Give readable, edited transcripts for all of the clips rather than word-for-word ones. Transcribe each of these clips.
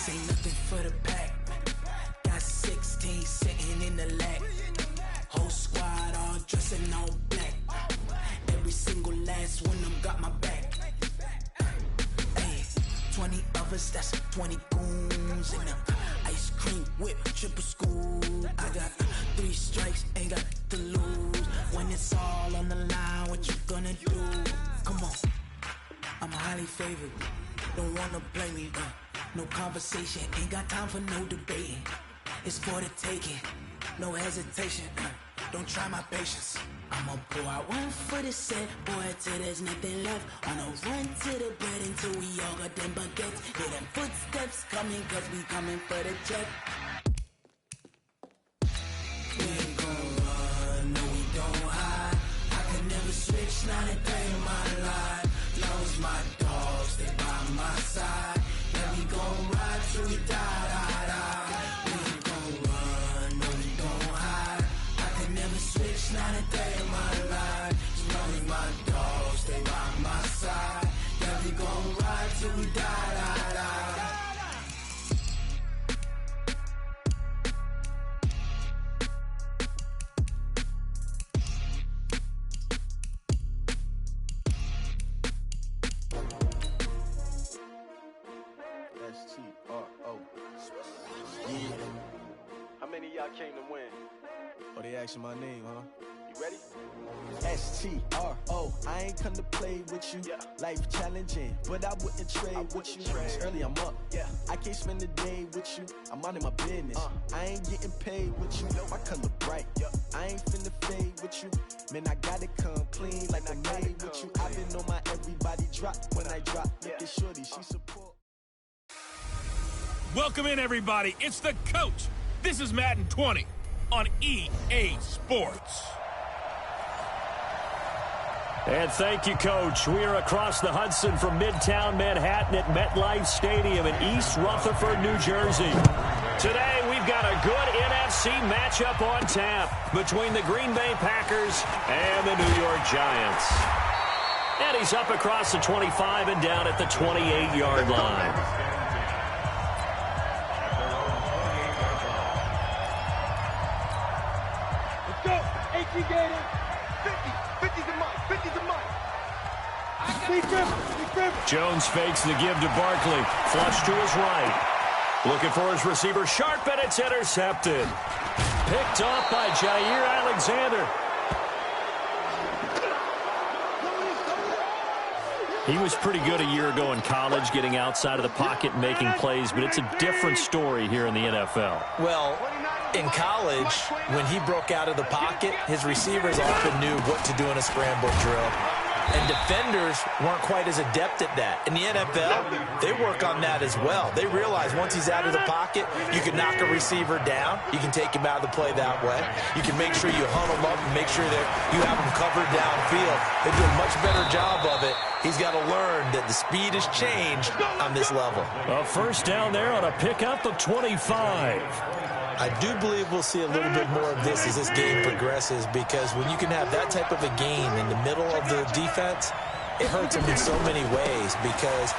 This ain't nothing for the pack. Got 16 sitting in the lag. Whole squad all dressing all black. Every single last one of them got my back. Hey, 20 of us, that's 20 goons in them. Ice cream whip, triple school. I got 3 strikes, ain't got to lose. When it's all on the line, what you gonna do? Come on, I'm highly favored. Don't wanna play me, no conversation. Ain't got time for no debating. It's for the taking, no hesitation. Don't try my patience. I'ma pour out one for the set, boy, till there's nothing left. On a run to the bread until we all got them baguettes. Hear them footsteps coming, cause we coming for the check. We ain't gon' run, no we don't hide. I can never switch, not a day in my life. Love's my dogs, they by my side. Yeah, we gon' ride till we die. We ain't gon' run, no we don't hide. I can never switch, not a day in my life. As long as my dogs, they by my side. Yeah, we gon' ride till we die. S-T-R-O. Yeah. How many of y'all came to win? Oh, they asking my name, huh? You ready? S-T-R-O. I ain't come to play with you. Yeah. Life challenging, but I wouldn't trade with you. It's early, I'm up. Yeah. I can't spend the day with you. I'm minding my business. I ain't getting paid with you. My color bright. Yeah. I ain't finna fade with you. Man, I gotta come clean like I'm made with you. I've been on my everybody drop when I drop. Look at shorty, she support. Welcome in, everybody. It's the coach. This is Madden 20 on EA Sports. And thank you, Coach. We are across the Hudson from Midtown Manhattan at MetLife Stadium in East Rutherford, New Jersey. Today, we've got a good NFC matchup on tap between the Green Bay Packers and the New York Giants. And he's up across the 25 and down at the 28-yard line. Jones fakes the give to Barkley. Flush to his right. Looking for his receiver sharp, and it's intercepted. Picked off by Jair Alexander. He was pretty good a year ago in college, getting outside of the pocket and making plays, but it's a different story here in the NFL. Well, in college, when he broke out of the pocket, his receivers often knew what to do in a scramble drill. And defenders weren't quite as adept at that. In the NFL, they work on that as well. They realize once he's out of the pocket, you can knock a receiver down. You can take him out of the play that way. You can make sure you huddle him up and make sure that you have him covered downfield. They do a much better job of it. He's got to learn that the speed has changed on this level. A first down there on a pickup of 25. I do believe we'll see a little bit more of this as this game progresses, because when you can have that type of a game in the middle of the defense, it hurts them in so many ways, because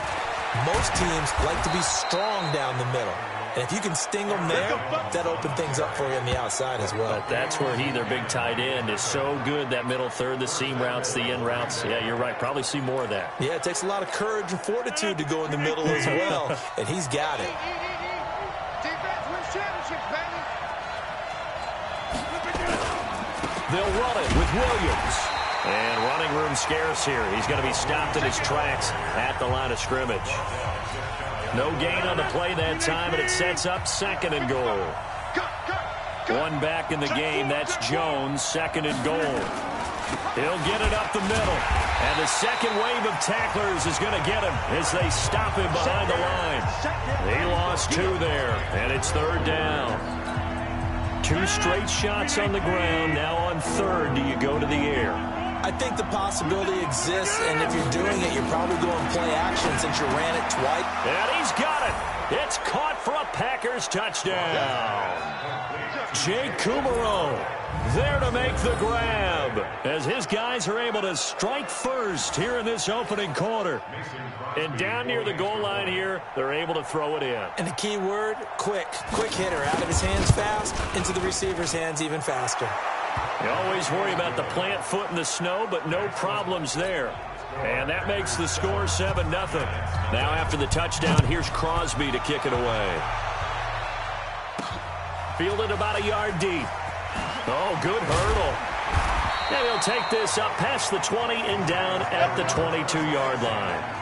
most teams like to be strong down the middle. And if you can sting them there, that opens things up for you on the outside as well. But that's where their big tight end, is so good, that middle third, the seam routes, the in routes. Yeah, you're right. Probably see more of that. Yeah, it takes a lot of courage and fortitude to go in the middle as well, and he's got it. They'll run it with Williams. And running room scarce here. He's going to be stopped in his tracks at the line of scrimmage. No gain on the play that time, and it sets up second and goal. One back in the game. That's Jones, second and goal. He'll get it up the middle. And the second wave of tacklers is going to get him as they stop him behind the line. He lost 2 there, and it's third down. 2 straight shots on the ground. Now on third, do you go to the air? I think the possibility exists, and if you're doing it, you're probably going play action since you ran it twice. And he's got it. It's caught for a Packers touchdown. Jake Kumaro there to make the grab as his guys are able to strike first here in this opening quarter. And down near the goal line here, they're able to throw it in. And the key word, quick. Quick hitter. Out of his hands fast, into the receiver's hands even faster. You always worry about the plant foot in the snow, but no problems there. And that makes the score 7-0. Now after the touchdown, here's Crosby to kick it away. Fielded about a yard deep. Oh, good hurdle. And he'll take this up past the 20 and down at the 22-yard line.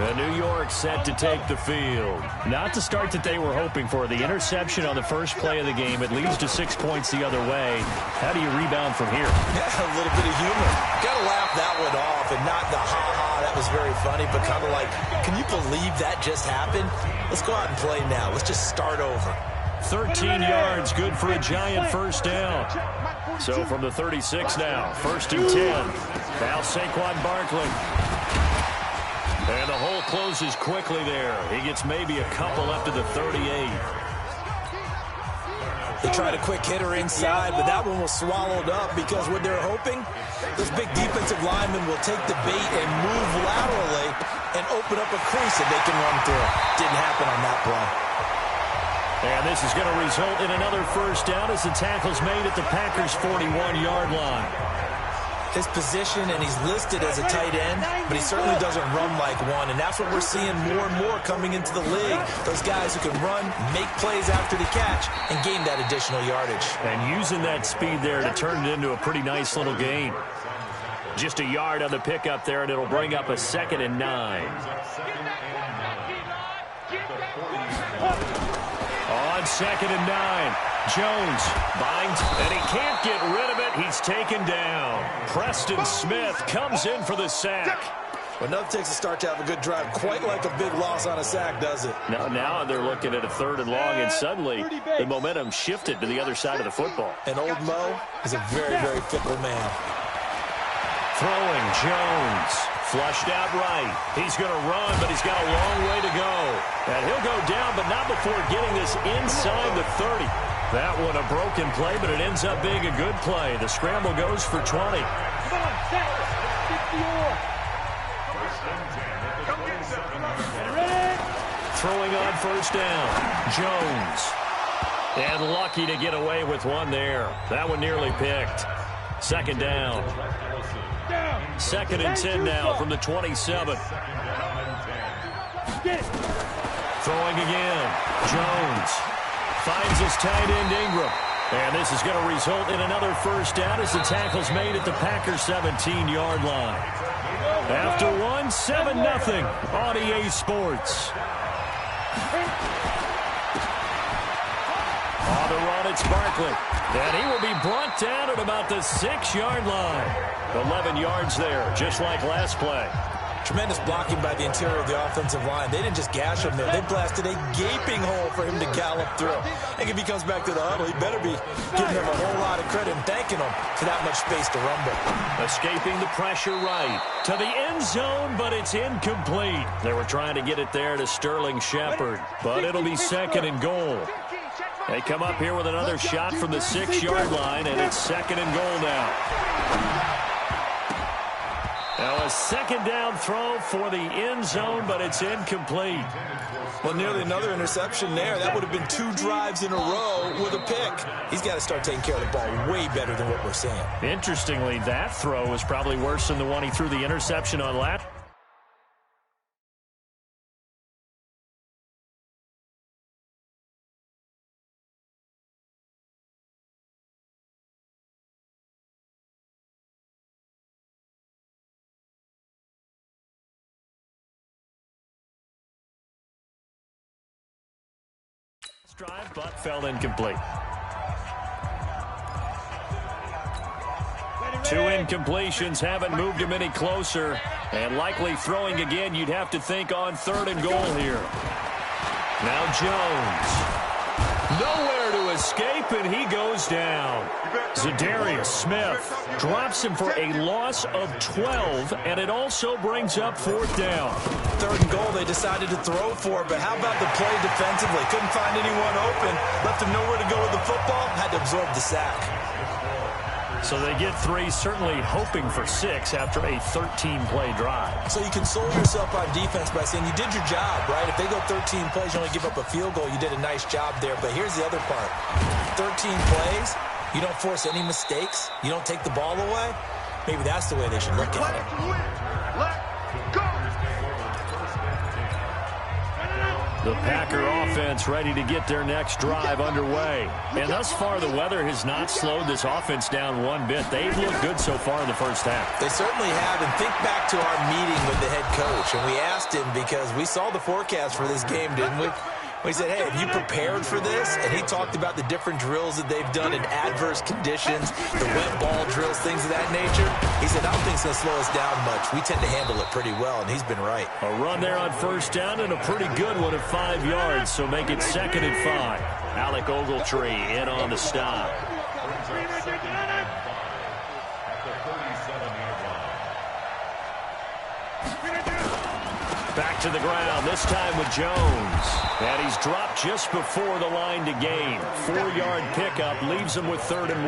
And New York set to take the field. Not the start that they were hoping for. The interception on the first play of the game. It leads to 6 points the other way. How do you rebound from here? Yeah, a little bit of humor. Got to laugh that one off and not the ha-ha. That was very funny, but kind of like, can you believe that just happened? Let's go out and play now. Let's just start over. 13 yards, good for a giant first down. So from the 36 now, 1st and 10. Now Saquon Barkley. And the hole closes quickly there. He gets maybe a couple up to the 38. They tried a quick hitter inside, but that one was swallowed up because what they're hoping, this big defensive lineman will take the bait and move laterally and open up a crease that they can run through. Didn't happen on that play. And this is going to result in another first down as the tackle's made at the Packers' 41-yard line. His position, and he's listed as a tight end, but he certainly doesn't run like one, and that's what we're seeing more and more coming into the league. Those guys who can run, make plays after the catch, and gain that additional yardage. And using that speed there to turn it into a pretty nice little gain. Just a yard on the pickup there, and it'll bring up a 2nd and 9. On 2nd and 9. Jones binds, and he can't get rid of it. He's taken down. Preston Smith comes in for the sack. Well, nothing takes a start to have a good drive quite like a big loss on a sack, does it? Now they're looking at a 3rd and long, and suddenly the momentum shifted to the other side of the football. And old Mo is a very, very fickle man. Throwing, Jones. Flushed out right. He's going to run, but he's got a long way to go. And he'll go down, but not before getting this inside the 30. That one a broken play, but it ends up being a good play. The scramble goes for 20. Throwing on 1st down. Jones. And lucky to get away with one there. That one nearly picked. 2nd down. 2nd and 10 now from the 27. Throwing again. Jones finds his tight end Ingram. And this is going to result in another first down as the tackle's made at the Packers' 17-yard line. After one, 7-0 on EA Sports. On the run, it's Barkley. And he will be brought down at about the 6-yard line. 11 yards there, just like last play. Tremendous blocking by the interior of the offensive line. They didn't just gash him there. They blasted a gaping hole for him to gallop through. I think if he comes back to the huddle, he better be giving them a whole lot of credit and thanking them for that much space to rumble. Escaping the pressure right to the end zone, but it's incomplete. They were trying to get it there to Sterling Shepard, but it'll be 2nd and goal. They come up here with another shot from the 6-yard line, and it's 2nd and goal now. Now a 2nd down throw for the end zone, but it's incomplete. Well, nearly another interception there. That would have been 2 drives in a row with a pick. He's got to start taking care of the ball way better than what we're seeing. Interestingly, that throw was probably worse than the one he threw the interception on last. Drive, but fell incomplete. 2 incompletions haven't moved him any closer, and likely throwing again, you'd have to think on 3rd and goal here. Now Jones. Nowhere to escape, and he goes down. Zadarius Smith drops him for a loss of 12, and it also brings up 4th down. 3rd and goal they decided to throw for, but how about the play defensively? Couldn't find anyone open, left him nowhere to go with the football, had to absorb the sack. So they get 3, certainly hoping for 6 after a 13-play drive. So you console yourself on defense by saying you did your job, right? If they go 13 plays, you only give up a field goal, you did a nice job there. But here's the other part. 13 plays, you don't force any mistakes, you don't take the ball away. Maybe that's the way they should look at it. The Packer offense ready to get their next drive underway. And thus far, the weather has not slowed this offense down one bit. They've looked good so far in the first half. They certainly have. And think back to our meeting with the head coach. And we asked him, because we saw the forecast for this game, didn't we? We said, hey, have you prepared for this? And he talked about the different drills that they've done in adverse conditions, the wet ball drills, things of that nature. He said, I don't think it's going to slow us down much. We tend to handle it pretty well, and he's been right. A run there on 1st down and a pretty good one at 5 yards, so make it 2nd and 5. Alec Ogletree in on the stop. Back to the ground, this time with Jones. And he's dropped just before the line to gain. 4-yard pickup leaves him with 3rd and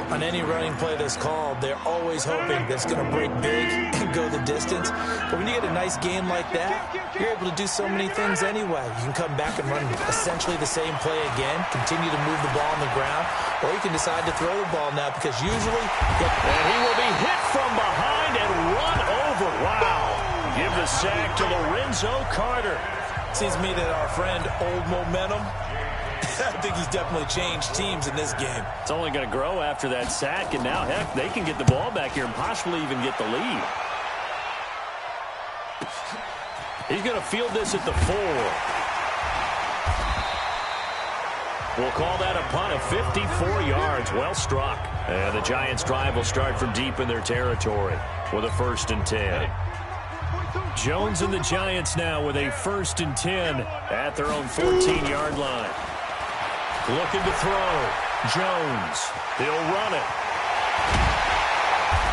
1. On any running play that's called, they're always hoping that it's going to break big and go the distance. But when you get a nice game like that, you're able to do so many things anyway. You can come back and run essentially the same play again, continue to move the ball on the ground, or you can decide to throw the ball now, because usually... And he will be hit from behind and run over. Wow. Give the sack to Lorenzo Carter. Seems to me that our friend, Old Momentum, I think he's definitely changed teams in this game. It's only going to grow after that sack, and now, heck, they can get the ball back here and possibly even get the lead. He's going to field this at the 4. We'll call that a punt of 54 yards. Well struck. And the Giants' drive will start from deep in their territory with a 1st and 10. Jones and the Giants now with a 1st and 10 at their own 14-yard line. Looking to throw. Jones. He'll run it.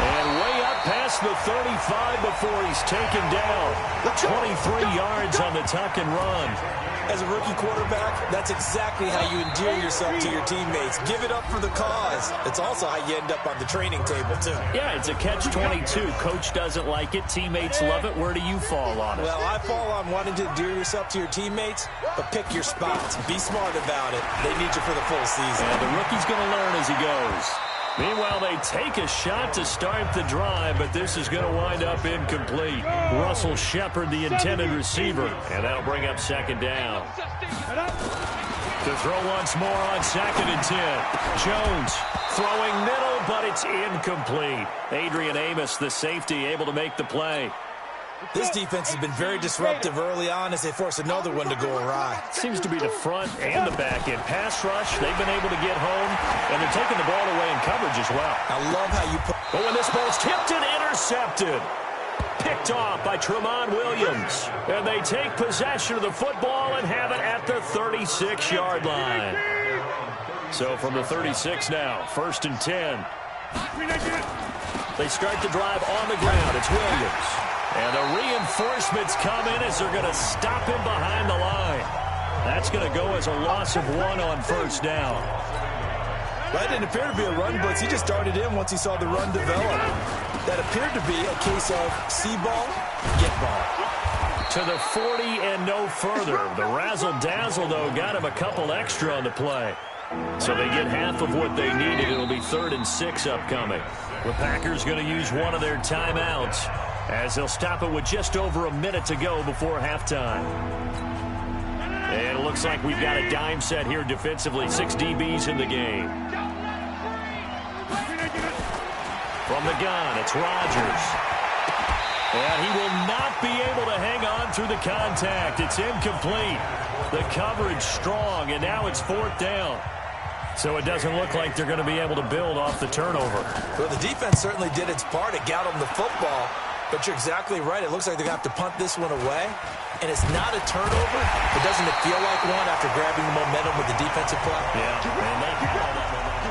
And way up past the 35 before he's taken down. 23 yards on the tuck and run. As a rookie quarterback, that's exactly how you endear yourself to your teammates. Give it up for the cause. It's also how you end up on the training table, too. Yeah, it's a catch-22. Coach doesn't like it. Teammates love it. Where do you fall on it? Well, I fall on wanting to endear yourself to your teammates, but pick your spots. Be smart about it. They need you for the full season. And the rookie's going to learn as he goes. Meanwhile, they take a shot to start the drive, but this is going to wind up incomplete. Russell Shepard, the intended receiver, and that'll bring up 2nd down. To throw once more on 2nd and 10. Jones throwing middle, but it's incomplete. Adrian Amos, the safety, able to make the play. This defense has been very disruptive early on as they force another one to go awry. Seems to be the front and the back end. Pass rush, they've been able to get home, and they're taking the ball away in coverage as well. I love how you put... But when this ball's tipped and intercepted, picked off by Tremont Williams. And they take possession of the football and have it at the 36-yard line. So from the 36 now, 1st and 10. They start the drive on the ground. It's Williams. And the reinforcements come in as they're going to stop him behind the line. That's going to go as a loss of 1 on 1st down. That didn't appear to be a run blitz. He just darted in once he saw the run develop. That appeared to be a case of see ball, get ball. To the 40 and no further. The razzle-dazzle, though, got him a couple extra on the play. So they get half of what they needed. It'll be 3rd and 6 upcoming. The Packers going to use one of their timeouts as they'll stop it with just over a minute to go before halftime. And it looks like we've got a dime set here defensively. 6 DBs in the game. From the gun, it's Rodgers. And he will not be able to hang on through the contact. It's incomplete. The coverage strong, and now it's 4th down. So it doesn't look like they're going to be able to build off the turnover. Well, the defense certainly did its part. It got them the football. But you're exactly right. It looks like they're going to have to punt this one away. and it's not a turnover, but doesn't it feel like one after grabbing the momentum with the defensive play? Yeah, and they have all that momentum.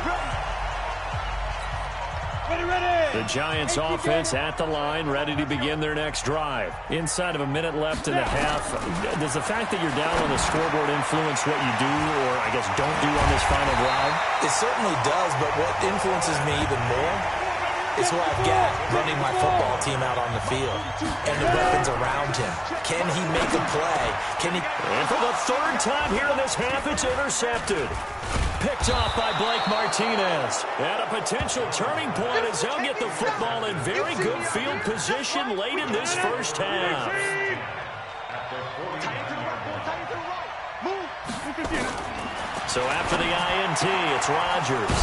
The Giants offense at the line, ready to begin their next drive. Inside of a minute left in the half, does the fact that you're down on the scoreboard influence what you do, or I guess don't do on this final drive? It certainly does, but what influences me even more is who I've got running my football team out on the field and the weapons around him. Can he make a play? And for the third time here in this half, it's intercepted. Picked off by Blake Martinez. And a potential turning point as they'll get the football in very good field position late in this first half. So after the INT, it's Rodgers.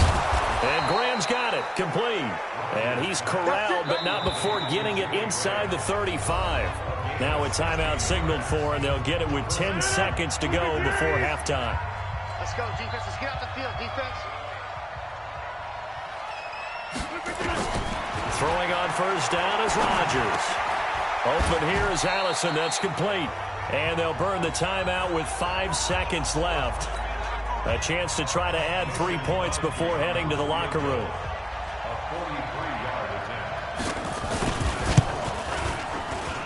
And Graham's got it, complete. And he's corralled, but not before getting it inside the 35. Now a timeout signaled for, and they'll get it with 10 seconds to go before halftime. Let's go, defense. Let's get out the field, defense. Throwing on first down is Rodgers. Open here is Allison. That's complete. And they'll burn the timeout with 5 seconds left. A chance to try to add 3 points before heading to the locker room.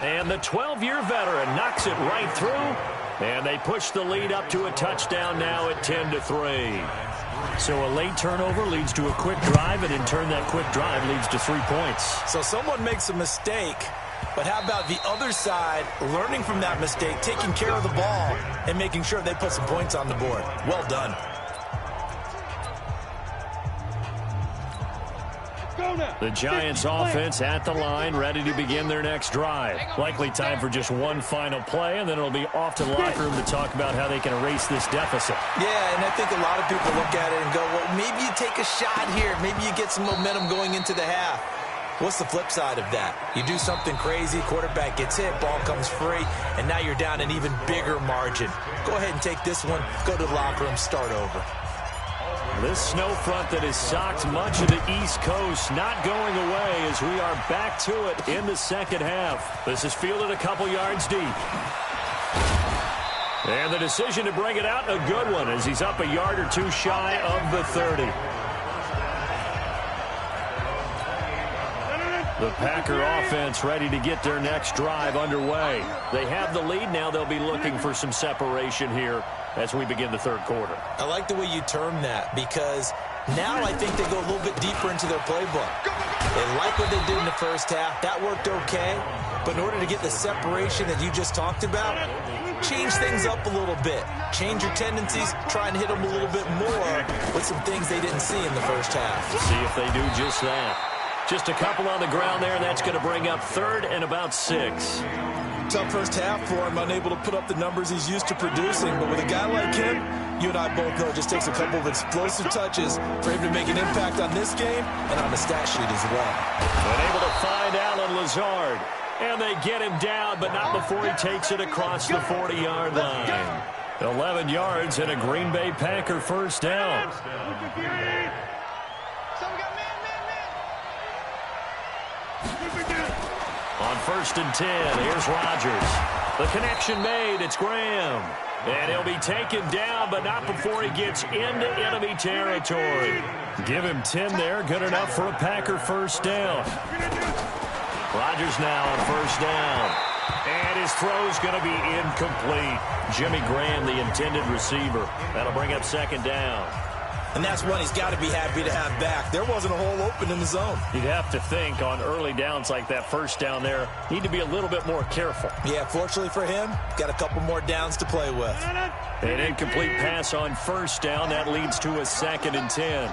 And the 12-year veteran knocks it right through. And they push the lead up to a touchdown now at 10-3. So a late turnover leads to a quick drive, and in turn that quick drive leads to 3 points. So someone makes a mistake, but how about the other side learning from that mistake, taking care of the ball, and making sure they put some points on the board? Well done. The Giants offense at the line, ready to begin their next drive. Likely time for just one final play, and then it'll be off to the locker room to talk about how they can erase this deficit. Yeah, and I think a lot of people look at it and go, well, maybe you take a shot here. Maybe you get some momentum going into the half. What's the flip side of that? You do something crazy, quarterback gets hit, ball comes free, and now you're down an even bigger margin. Go ahead and take this one, go to the locker room, start over. This snow front that has socked much of the East Coast not going away as we are back to it in the second half. This is fielded a couple yards deep. And the decision to bring it out, a good one, as he's up a yard or two shy of the 30. The Packer offense ready to get their next drive underway. They have the lead. Now they'll be looking for some separation here as we begin the third quarter. I like the way you term that, because now I think they go a little bit deeper into their playbook. They like what they did in the first half. That worked okay. But in order to get the separation that you just talked about, change things up a little bit. Change your tendencies. Try and hit them a little bit more with some things they didn't see in the first half. See if they do just that. Just a couple on the ground there. That's going to bring up third and about 6. Tough first half for him, unable to put up the numbers he's used to producing. But with a guy like him, you and I both know it just takes a couple of explosive touches for him to make an impact on this game and on the stat sheet as well. And able to find Allen Lazard. And they get him down, but not before he takes it across the 40-yard line. 11 yards and a Green Bay Packer first down. On first and 10, here's Rodgers. The connection made, it's Graham. And he'll be taken down, but not before he gets into enemy territory. Give him 10 there, good enough for a Packer first down. Rodgers now on first down. And his throw's going to be incomplete. Jimmy Graham, the intended receiver. That'll bring up second down. And that's one he's got to be happy to have back. There wasn't a hole open in the zone. You'd have to think on early downs like that first down there, need to be a little bit more careful. Yeah, fortunately for him, got a couple more downs to play with. An incomplete pass on first down. That leads to a second and 10.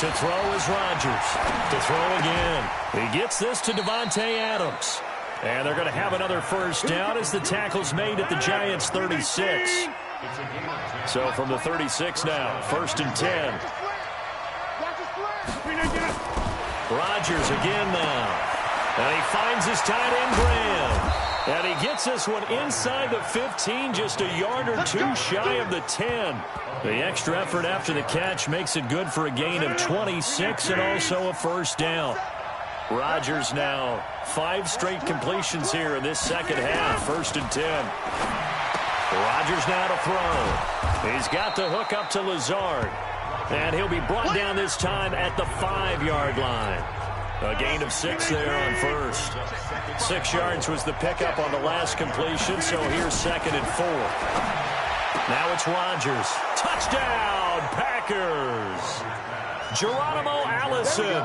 To throw is Rodgers. To throw again. He gets this to Devontae Adams. And they're going to have another first down as the tackle's made at the Giants' 36. So from the 36 now, first and 10. Rodgers again now. And he finds his tight end, Graham. And he gets this one inside the 15, just a yard or two shy of the 10. The extra effort after the catch makes it good for a gain of 26 and also a first down. Rodgers now 5 straight completions here in this second half. 1st and 10. Rodgers now to throw. He's got the hook up to Lazard. And he'll be brought down this time at the 5-yard line. A gain of 6 there on first. 6 yards was the pickup on the last completion, so here's 2nd and 4. Now it's Rodgers. Touchdown, Packers! Geronimo Allison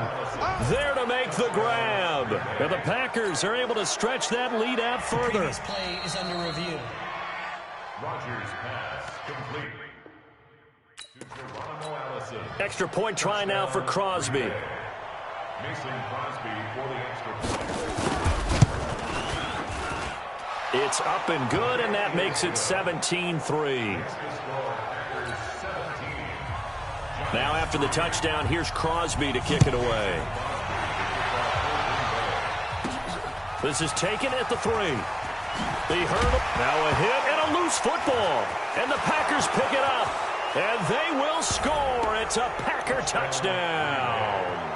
there to make the grab. And the Packers are able to stretch that lead out further. This play is under review. Rodgers pass complete to Geronimo Allison. Extra point try now for Crosby. Mason Crosby for the extra point. It's up and good, and that makes it 17-3. Now after the touchdown, here's Crosby to kick it away. This is taken at the 3. The hurdle. Now a hit and a loose football. And the Packers pick it up. And they will score. It's a Packer touchdown.